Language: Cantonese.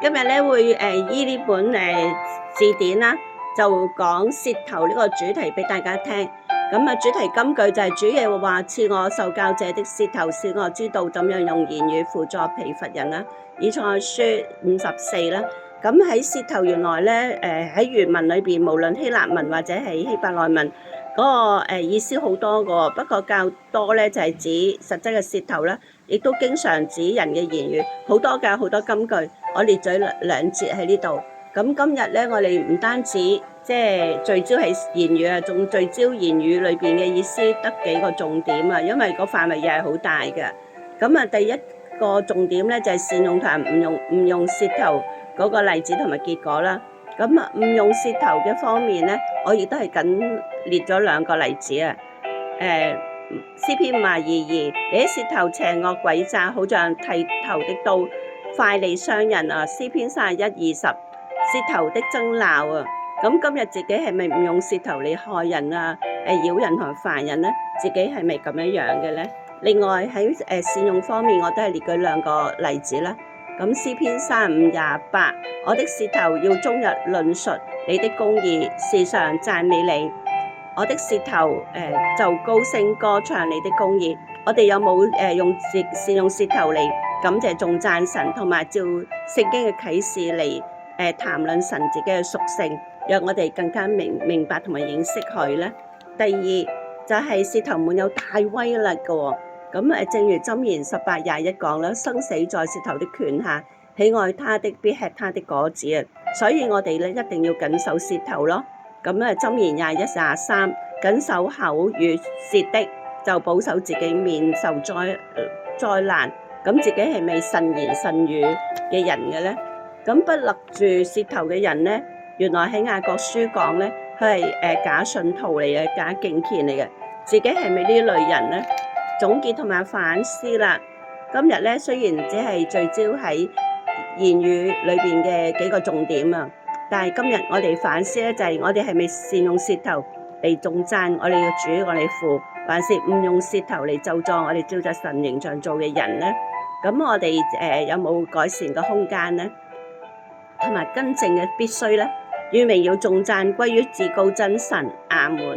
今日咧會依呢本字典啦，就講舌頭呢個主題俾大家聽。咁啊，主題金句就係主耶和華賜我受教者的舌頭，使我知道怎樣用言語輔助疲乏人啦。以賽亞書54啦。咁喺舌頭原來咧喺原文裏邊，無論希臘文或者係希伯來文嗰個意思好多個，不過較多咧就係指實質嘅舌頭啦，亦都經常指人嘅言語，好多金句。我列咗兩節喺呢度。咁今日咧，我哋唔單止即係聚焦喺言語啊，仲聚焦言語裏邊嘅意思，得幾個重點啊，因為個範圍又係好大嘅。咁啊，第一個重點咧就係善用同埋唔用舌頭嗰個例子同埋結果啦。咁啊，唔用舌頭嘅方面咧，我亦都係緊列咗兩個例子啊。詩篇52:2，你的舌頭邪惡詭詐，好像剃頭的刀，快利傷人啊。詩篇31:20，舌頭的爭鬧啊。咁今日自己係咪唔用舌頭嚟害人啊？擾人同埋煩人咧？自己係咪咁樣嘅咧？另外喺善用方面，我都係列舉兩個例子啦。咁詩篇35:28，我的舌頭要終日論述你的公義，時常讚美你。我的舌頭就高聲歌唱你的公義。我哋有冇善用舌頭嚟感謝頌讚神，同埋照聖經嘅啟示嚟談論神自己嘅屬性，讓我哋更加明白同埋認識佢咧？第二就係舌頭滿有大威力嘅喎。咁正如箴言18:21講啦，生死在舌頭的權下，喜愛他的必吃他的果子啊。所以我哋咧一定要謹守舌頭咯。咁箴言21:23，謹守口與舌的，就保守自己免受災難。咁自己係咪慎言慎語嘅人嘅咧？咁不勒住舌頭嘅人咧，原來喺雅各書講咧，佢係假信徒嚟嘅，假敬虔嚟嘅。自己係咪呢類人咧？總結同埋反思啦。今日咧雖然只係聚焦喺言語裏邊嘅幾個重點啊，但係今日我哋反思咧，就係我哋係咪善用舌頭嚟頌讚我哋嘅主、我哋父，還是唔用舌頭嚟咒詛我哋照着神形象做嘅人咧？咁我哋有冇改善嘅空間咧？同埋更正嘅必須咧？願榮耀頌讚歸於至高真神，阿門。